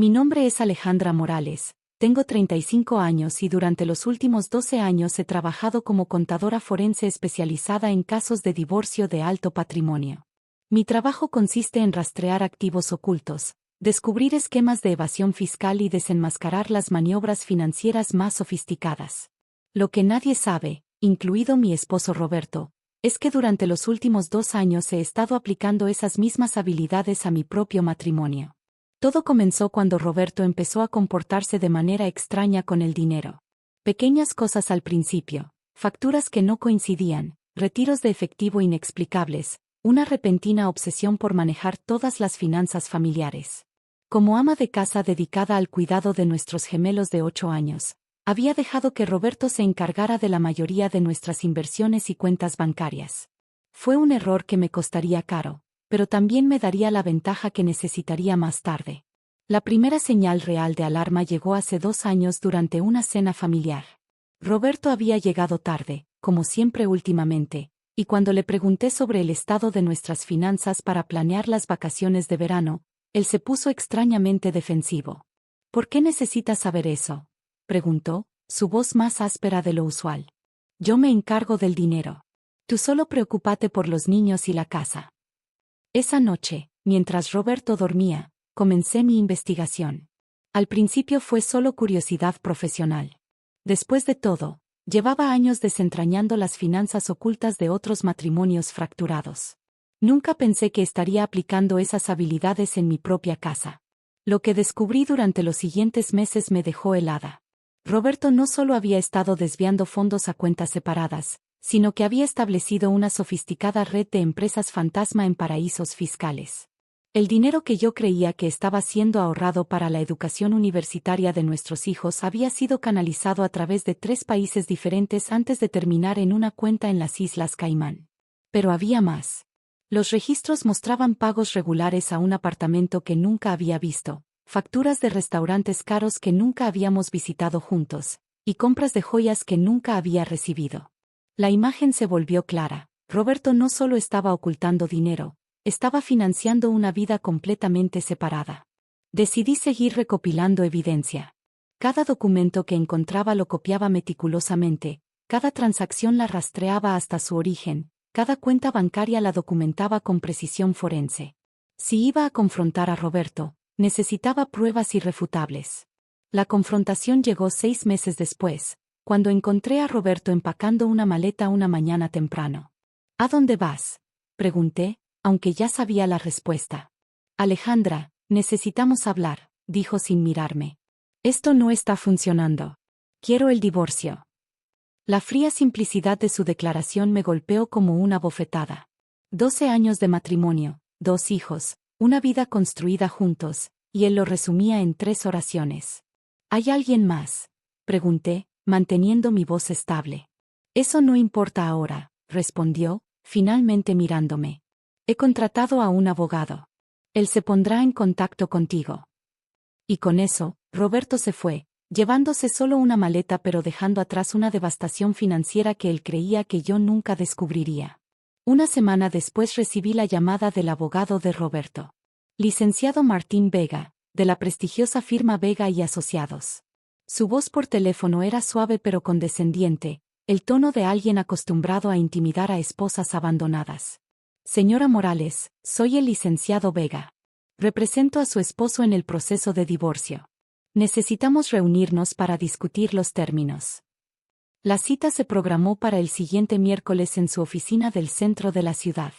Mi nombre es Alejandra Morales, tengo 35 años y durante los últimos 12 años he trabajado como contadora forense especializada en casos de divorcio de alto patrimonio. Mi trabajo consiste en rastrear activos ocultos, descubrir esquemas de evasión fiscal y desenmascarar las maniobras financieras más sofisticadas. Lo que nadie sabe, incluido mi esposo Roberto, es que durante los últimos 2 años he estado aplicando esas mismas habilidades a mi propio matrimonio. Todo comenzó cuando Roberto empezó a comportarse de manera extraña con el dinero. Pequeñas cosas al principio, facturas que no coincidían, retiros de efectivo inexplicables, una repentina obsesión por manejar todas las finanzas familiares. Como ama de casa dedicada al cuidado de nuestros gemelos de 8 años, había dejado que Roberto se encargara de la mayoría de nuestras inversiones y cuentas bancarias. Fue un error que me costaría caro, pero también me daría la ventaja que necesitaría más tarde. La primera señal real de alarma llegó hace 2 años durante una cena familiar. Roberto había llegado tarde, como siempre últimamente, y cuando le pregunté sobre el estado de nuestras finanzas para planear las vacaciones de verano, él se puso extrañamente defensivo. ¿Por qué necesitas saber eso?, preguntó, su voz más áspera de lo usual. Yo me encargo del dinero. Tú solo preocúpate por los niños y la casa. Esa noche, mientras Roberto dormía, comencé mi investigación. Al principio fue solo curiosidad profesional. Después de todo, llevaba años desentrañando las finanzas ocultas de otros matrimonios fracturados. Nunca pensé que estaría aplicando esas habilidades en mi propia casa. Lo que descubrí durante los siguientes meses me dejó helada. Roberto no solo había estado desviando fondos a cuentas separadas, sino que había establecido una sofisticada red de empresas fantasma en paraísos fiscales. El dinero que yo creía que estaba siendo ahorrado para la educación universitaria de nuestros hijos había sido canalizado a través de 3 países diferentes antes de terminar en una cuenta en las Islas Caimán. Pero había más. Los registros mostraban pagos regulares a un apartamento que nunca había visto, facturas de restaurantes caros que nunca habíamos visitado juntos, y compras de joyas que nunca había recibido. La imagen se volvió clara. Roberto no solo estaba ocultando dinero, estaba financiando una vida completamente separada. Decidí seguir recopilando evidencia. Cada documento que encontraba lo copiaba meticulosamente, cada transacción la rastreaba hasta su origen, cada cuenta bancaria la documentaba con precisión forense. Si iba a confrontar a Roberto, necesitaba pruebas irrefutables. La confrontación llegó 6 meses después, cuando encontré a Roberto empacando una maleta una mañana temprano. ¿A dónde vas?, pregunté, aunque ya sabía la respuesta. Alejandra, necesitamos hablar, dijo sin mirarme. Esto no está funcionando. Quiero el divorcio. La fría simplicidad de su declaración me golpeó como una bofetada. 12 años de matrimonio, 2 hijos, una vida construida juntos, y él lo resumía en 3 oraciones. ¿Hay alguien más?, pregunté, manteniendo mi voz estable. Eso no importa ahora, respondió, finalmente mirándome. He contratado a un abogado. Él se pondrá en contacto contigo. Y con eso, Roberto se fue, llevándose solo una maleta pero dejando atrás una devastación financiera que él creía que yo nunca descubriría. Una semana después recibí la llamada del abogado de Roberto. Licenciado Martín Vega, de la prestigiosa firma Vega y Asociados. Su voz por teléfono era suave pero condescendiente, el tono de alguien acostumbrado a intimidar a esposas abandonadas. Señora Morales, soy el licenciado Vega. Represento a su esposo en el proceso de divorcio. Necesitamos reunirnos para discutir los términos. La cita se programó para el siguiente miércoles en su oficina del centro de la ciudad.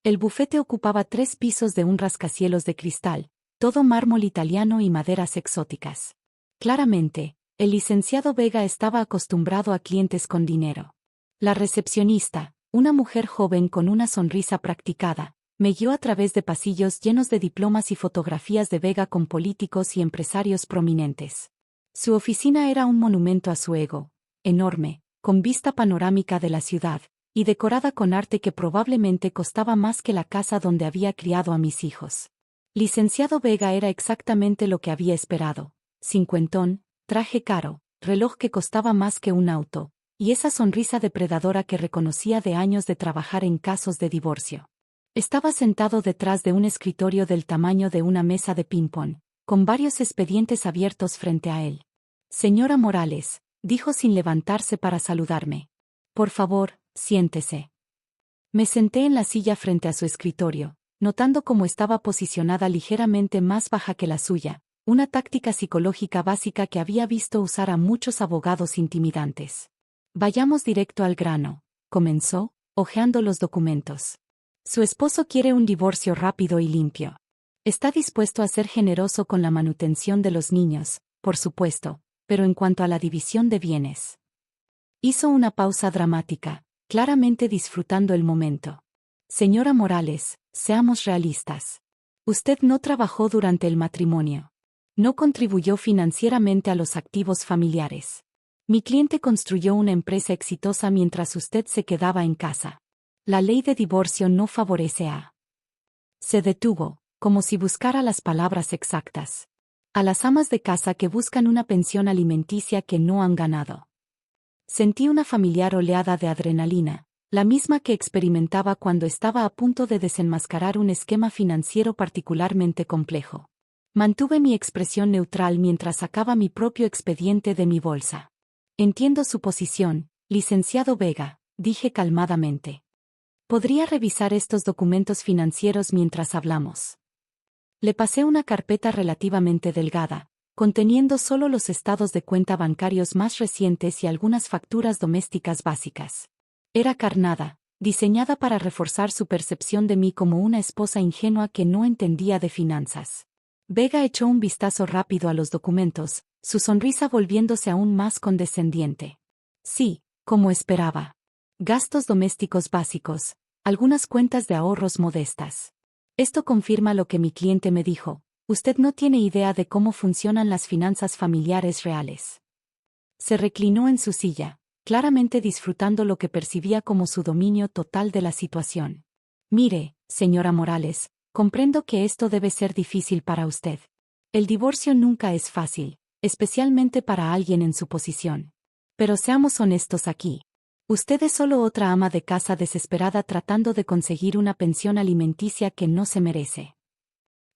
El bufete ocupaba 3 pisos de un rascacielos de cristal, todo mármol italiano y maderas exóticas. Claramente, el licenciado Vega estaba acostumbrado a clientes con dinero. La recepcionista, una mujer joven con una sonrisa practicada, me guió a través de pasillos llenos de diplomas y fotografías de Vega con políticos y empresarios prominentes. Su oficina era un monumento a su ego, enorme, con vista panorámica de la ciudad, y decorada con arte que probablemente costaba más que la casa donde había criado a mis hijos. Licenciado Vega era exactamente lo que había esperado: cincuentón, traje caro, reloj que costaba más que un auto, y esa sonrisa depredadora que reconocía de años de trabajar en casos de divorcio. Estaba sentado detrás de un escritorio del tamaño de una mesa de ping-pong, con varios expedientes abiertos frente a él. Señora Morales, dijo sin levantarse para saludarme. Por favor, siéntese. Me senté en la silla frente a su escritorio, notando cómo estaba posicionada ligeramente más baja que la suya, una táctica psicológica básica que había visto usar a muchos abogados intimidantes. Vayamos directo al grano, comenzó, hojeando los documentos. Su esposo quiere un divorcio rápido y limpio. Está dispuesto a ser generoso con la manutención de los niños, por supuesto, pero en cuanto a la división de bienes. Hizo una pausa dramática, claramente disfrutando el momento. Señora Morales, seamos realistas. Usted no trabajó durante el matrimonio. No contribuyó financieramente a los activos familiares. Mi cliente construyó una empresa exitosa mientras usted se quedaba en casa. La ley de divorcio no favorece a... Se detuvo, como si buscara las palabras exactas. A las amas de casa que buscan una pensión alimenticia que no han ganado. Sentí una familiar oleada de adrenalina, la misma que experimentaba cuando estaba a punto de desenmascarar un esquema financiero particularmente complejo. Mantuve mi expresión neutral mientras sacaba mi propio expediente de mi bolsa. Entiendo su posición, licenciado Vega, dije calmadamente. ¿Podría revisar estos documentos financieros mientras hablamos? Le pasé una carpeta relativamente delgada, conteniendo solo los estados de cuenta bancarios más recientes y algunas facturas domésticas básicas. Era carnada, diseñada para reforzar su percepción de mí como una esposa ingenua que no entendía de finanzas. Vega echó un vistazo rápido a los documentos, su sonrisa volviéndose aún más condescendiente. Sí, como esperaba. Gastos domésticos básicos, algunas cuentas de ahorros modestas. Esto confirma lo que mi cliente me dijo. Usted no tiene idea de cómo funcionan las finanzas familiares reales. Se reclinó en su silla, claramente disfrutando lo que percibía como su dominio total de la situación. Mire, señora Morales, comprendo que esto debe ser difícil para usted. El divorcio nunca es fácil, especialmente para alguien en su posición. Pero seamos honestos aquí. Usted es solo otra ama de casa desesperada tratando de conseguir una pensión alimenticia que no se merece.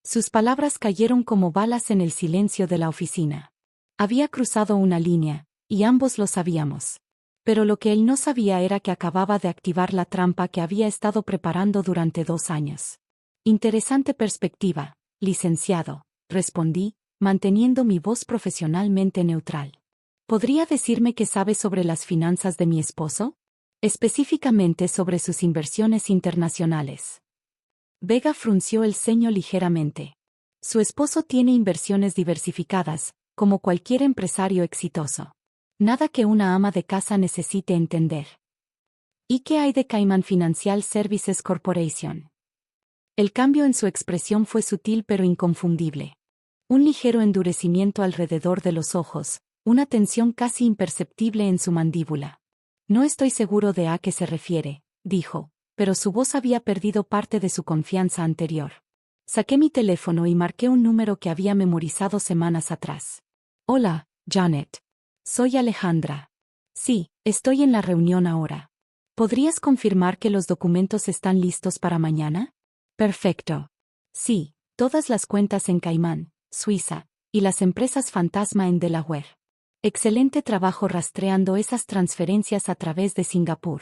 Sus palabras cayeron como balas en el silencio de la oficina. Había cruzado una línea, y ambos lo sabíamos. Pero lo que él no sabía era que acababa de activar la trampa que había estado preparando durante 2 años. Interesante perspectiva, licenciado, respondí, manteniendo mi voz profesionalmente neutral. ¿Podría decirme qué sabe sobre las finanzas de mi esposo? Específicamente sobre sus inversiones internacionales. Vega frunció el ceño ligeramente. Su esposo tiene inversiones diversificadas, como cualquier empresario exitoso. Nada que una ama de casa necesite entender. ¿Y qué hay de Cayman Financial Services Corporation? El cambio en su expresión fue sutil pero inconfundible. Un ligero endurecimiento alrededor de los ojos, una tensión casi imperceptible en su mandíbula. No estoy seguro de a qué se refiere, dijo, pero su voz había perdido parte de su confianza anterior. Saqué mi teléfono y marqué un número que había memorizado semanas atrás. Hola, Janet. Soy Alejandra. Sí, estoy en la reunión ahora. ¿Podrías confirmar que los documentos están listos para mañana? Perfecto. Sí, todas las cuentas en Caimán, Suiza, y las empresas fantasma en Delaware. Excelente trabajo rastreando esas transferencias a través de Singapur.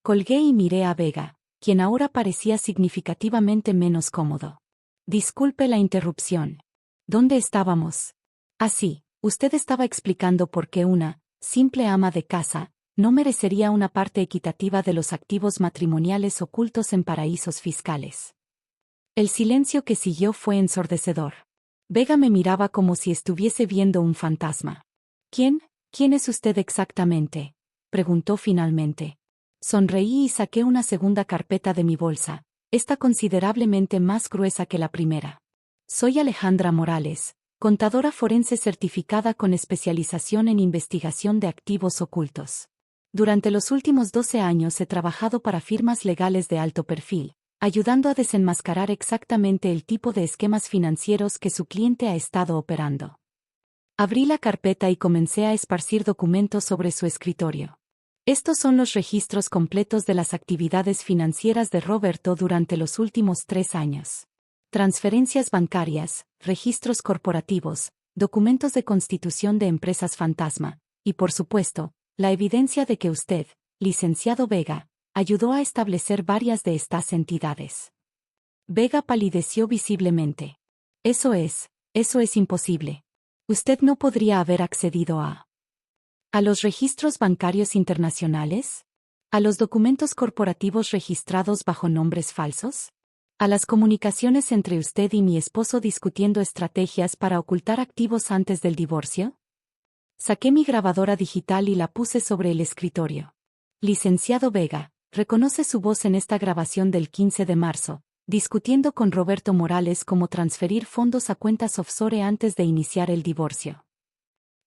Colgué y miré a Vega, quien ahora parecía significativamente menos cómodo. Disculpe la interrupción. ¿Dónde estábamos? Sí, usted estaba explicando por qué una simple ama de casa no merecería una parte equitativa de los activos matrimoniales ocultos en paraísos fiscales. El silencio que siguió fue ensordecedor. Vega me miraba como si estuviese viendo un fantasma. ¿Quién es usted exactamente?, preguntó finalmente. Sonreí y saqué una segunda carpeta de mi bolsa, esta considerablemente más gruesa que la primera. Soy Alejandra Morales, contadora forense certificada con especialización en investigación de activos ocultos. Durante los últimos 12 años he trabajado para firmas legales de alto perfil, ayudando a desenmascarar exactamente el tipo de esquemas financieros que su cliente ha estado operando. Abrí la carpeta y comencé a esparcir documentos sobre su escritorio. Estos son los registros completos de las actividades financieras de Roberto durante los últimos 3 años. transferencias bancarias, registros corporativos, documentos de constitución de empresas fantasma, y por supuesto, la evidencia de que usted, licenciado Vega, ayudó a establecer varias de estas entidades. Vega palideció visiblemente. Eso es imposible. ¿Usted no podría haber accedido a los registros bancarios internacionales? ¿A los documentos corporativos registrados bajo nombres falsos? ¿A las comunicaciones entre usted y mi esposo discutiendo estrategias para ocultar activos antes del divorcio? Saqué mi grabadora digital y la puse sobre el escritorio. Licenciado Vega, reconoce su voz en esta grabación del 15 de marzo, discutiendo con Roberto Morales cómo transferir fondos a cuentas offshore antes de iniciar el divorcio.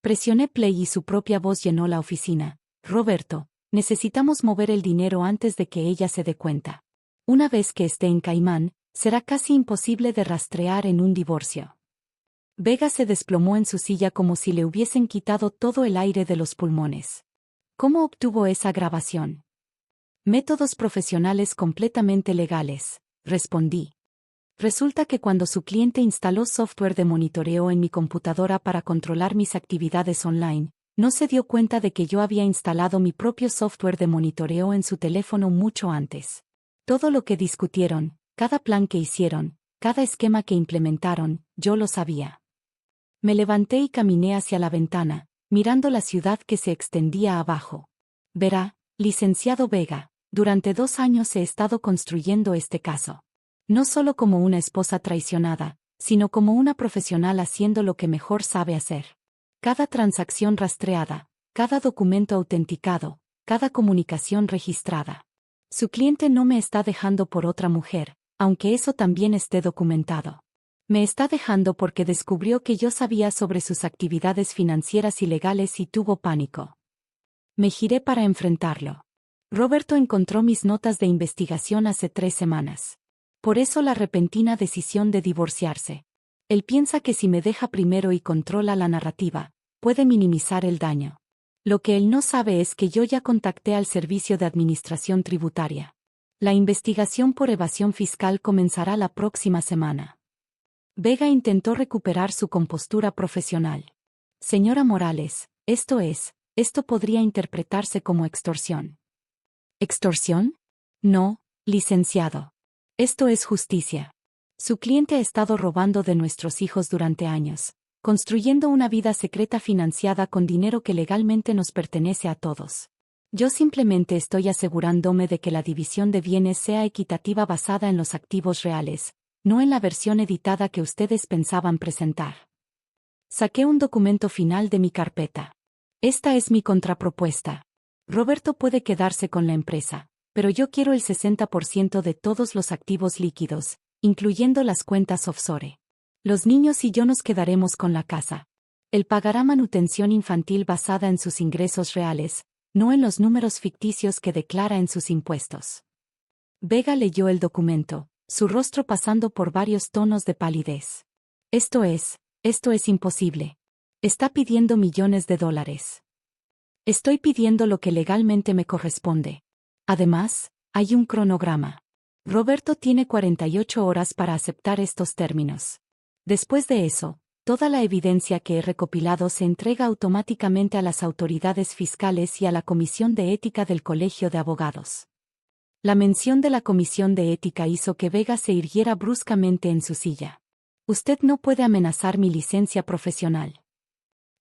Presioné play y su propia voz llenó la oficina. Roberto, necesitamos mover el dinero antes de que ella se dé cuenta. Una vez que esté en Caimán, será casi imposible de rastrear en un divorcio. Vega se desplomó en su silla como si le hubiesen quitado todo el aire de los pulmones. ¿Cómo obtuvo esa grabación? Métodos profesionales completamente legales, respondí. Resulta que cuando su cliente instaló software de monitoreo en mi computadora para controlar mis actividades online, no se dio cuenta de que yo había instalado mi propio software de monitoreo en su teléfono mucho antes. Todo lo que discutieron, cada plan que hicieron, cada esquema que implementaron, yo lo sabía. Me levanté y caminé hacia la ventana, mirando la ciudad que se extendía abajo. Verá, licenciado Vega, durante 2 años he estado construyendo este caso. No solo como una esposa traicionada, sino como una profesional haciendo lo que mejor sabe hacer. Cada transacción rastreada, cada documento autenticado, cada comunicación registrada. Su cliente no me está dejando por otra mujer, aunque eso también esté documentado. Me está dejando porque descubrió que yo sabía sobre sus actividades financieras ilegales y tuvo pánico. Me giré para enfrentarlo. Roberto encontró mis notas de investigación hace 3 semanas. Por eso la repentina decisión de divorciarse. Él piensa que si me deja primero y controla la narrativa, puede minimizar el daño. Lo que él no sabe es que yo ya contacté al Servicio de Administración Tributaria. La investigación por evasión fiscal comenzará la próxima semana. Vega intentó recuperar su compostura profesional. Señora Morales, esto podría interpretarse como extorsión. ¿Extorsión? No, licenciado. Esto es justicia. Su cliente ha estado robando de nuestros hijos durante años, construyendo una vida secreta financiada con dinero que legalmente nos pertenece a todos. Yo simplemente estoy asegurándome de que la división de bienes sea equitativa basada en los activos reales, no en la versión editada que ustedes pensaban presentar. Saqué un documento final de mi carpeta. Esta es mi contrapropuesta. Roberto puede quedarse con la empresa, pero yo quiero el 60% de todos los activos líquidos, incluyendo las cuentas offshore. Los niños y yo nos quedaremos con la casa. Él pagará manutención infantil basada en sus ingresos reales, no en los números ficticios que declara en sus impuestos. Vega leyó el documento, su rostro pasando por varios tonos de palidez. Esto es imposible. Está pidiendo millones de dólares. Estoy pidiendo lo que legalmente me corresponde. Además, hay un cronograma. Roberto tiene 48 horas para aceptar estos términos. Después de eso, toda la evidencia que he recopilado se entrega automáticamente a las autoridades fiscales y a la Comisión de Ética del Colegio de Abogados. La mención de la Comisión de Ética hizo que Vega se irguiera bruscamente en su silla. Usted no puede amenazar mi licencia profesional.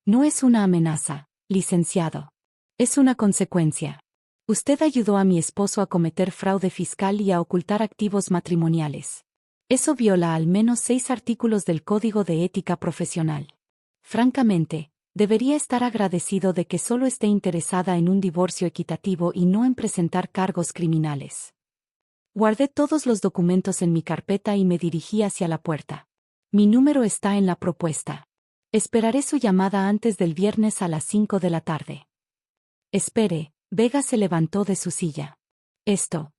No es una amenaza, licenciado. Es una consecuencia. Usted ayudó a mi esposo a cometer fraude fiscal y a ocultar activos matrimoniales. Eso viola al menos 6 artículos del Código de Ética Profesional. Francamente, debería estar agradecido de que solo esté interesada en un divorcio equitativo y no en presentar cargos criminales. Guardé todos los documentos en mi carpeta y me dirigí hacia la puerta. Mi número está en la propuesta. Esperaré su llamada antes del viernes a las 5 de la tarde. Espere. Vega se levantó de su silla. Esto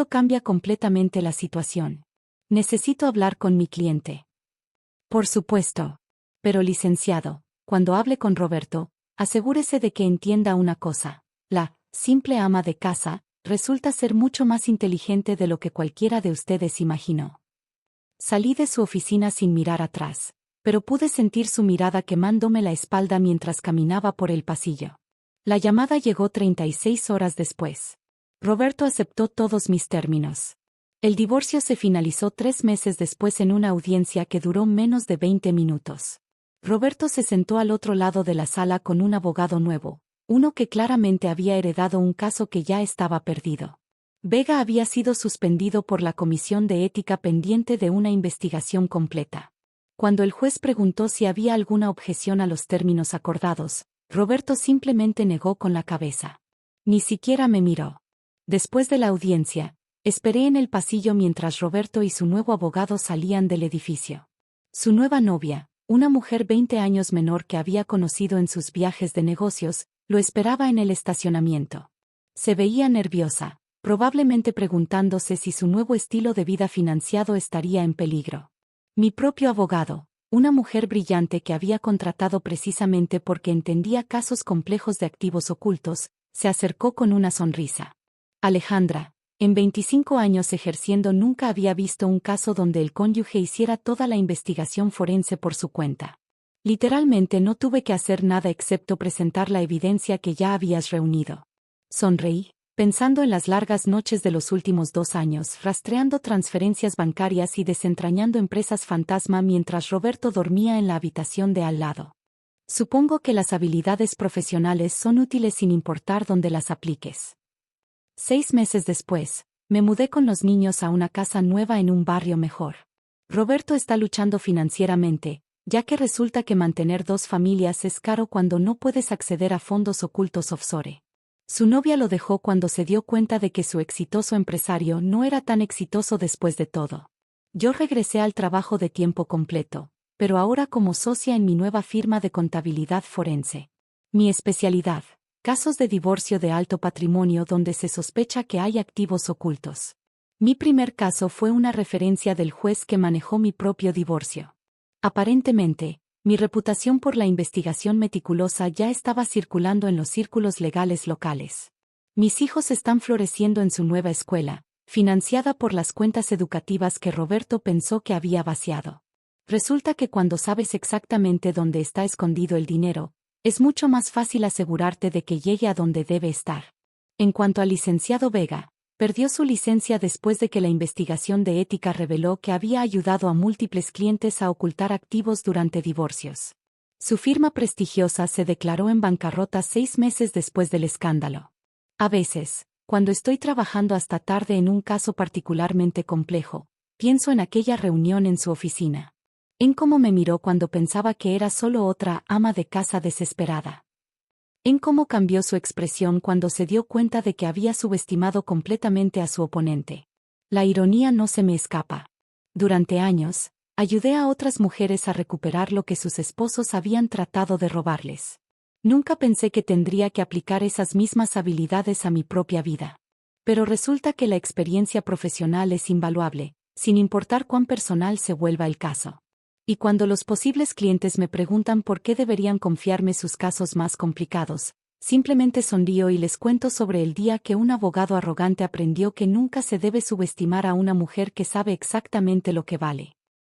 cambia completamente la situación. Necesito hablar con mi cliente. Por supuesto. Pero licenciado, cuando hable con Roberto, asegúrese de que entienda una cosa. La simple ama de casa resulta ser mucho más inteligente de lo que cualquiera de ustedes imaginó. Salí de su oficina sin mirar atrás, pero pude sentir su mirada quemándome la espalda mientras caminaba por el pasillo. La llamada llegó 36 horas después. Roberto aceptó todos mis términos. El divorcio se finalizó 3 meses después en una audiencia que duró menos de 20 minutos. Roberto se sentó al otro lado de la sala con un abogado nuevo, uno que claramente había heredado un caso que ya estaba perdido. Vega había sido suspendido por la Comisión de Ética pendiente de una investigación completa. Cuando el juez preguntó si había alguna objeción a los términos acordados, Roberto simplemente negó con la cabeza. Ni siquiera me miró. Después de la audiencia, esperé en el pasillo mientras Roberto y su nuevo abogado salían del edificio. Su nueva novia, una mujer 20 años menor que había conocido en sus viajes de negocios, lo esperaba en el estacionamiento. Se veía nerviosa, probablemente preguntándose si su nuevo estilo de vida financiado estaría en peligro. Mi propio abogado, una mujer brillante que había contratado precisamente porque entendía casos complejos de activos ocultos, se acercó con una sonrisa. Alejandra, en 25 años ejerciendo nunca había visto un caso donde el cónyuge hiciera toda la investigación forense por su cuenta. Literalmente no tuve que hacer nada excepto presentar la evidencia que ya habías reunido. Sonreí, pensando en las largas noches de los últimos 2 años, rastreando transferencias bancarias y desentrañando empresas fantasma mientras Roberto dormía en la habitación de al lado. Supongo que las habilidades profesionales son útiles sin importar dónde las apliques. 6 meses después, me mudé con los niños a una casa nueva en un barrio mejor. Roberto está luchando financieramente, ya que resulta que mantener 2 familias es caro cuando no puedes acceder a fondos ocultos offshore. Su novia lo dejó cuando se dio cuenta de que su exitoso empresario no era tan exitoso después de todo. Yo regresé al trabajo de tiempo completo, pero ahora como socia en mi nueva firma de contabilidad forense. Mi especialidad: casos de divorcio de alto patrimonio donde se sospecha que hay activos ocultos. Mi primer caso fue una referencia del juez que manejó mi propio divorcio. Aparentemente, mi reputación por la investigación meticulosa ya estaba circulando en los círculos legales locales. Mis hijos están floreciendo en su nueva escuela, financiada por las cuentas educativas que Roberto pensó que había vaciado. Resulta que cuando sabes exactamente dónde está escondido el dinero, es mucho más fácil asegurarte de que llegue a donde debe estar. En cuanto al licenciado Vega, perdió su licencia después de que la investigación de ética reveló que había ayudado a múltiples clientes a ocultar activos durante divorcios. Su firma prestigiosa se declaró en bancarrota 6 meses después del escándalo. A veces, cuando estoy trabajando hasta tarde en un caso particularmente complejo, pienso en aquella reunión en su oficina. En cómo me miró cuando pensaba que era solo otra ama de casa desesperada. En cómo cambió su expresión cuando se dio cuenta de que había subestimado completamente a su oponente. La ironía no se me escapa. Durante años, ayudé a otras mujeres a recuperar lo que sus esposos habían tratado de robarles. Nunca pensé que tendría que aplicar esas mismas habilidades a mi propia vida. Pero resulta que la experiencia profesional es invaluable, sin importar cuán personal se vuelva el caso. Y cuando los posibles clientes me preguntan por qué deberían confiarme sus casos más complicados, simplemente sonrío y les cuento sobre el día que un abogado arrogante aprendió que nunca se debe subestimar a una mujer que sabe exactamente lo que vale.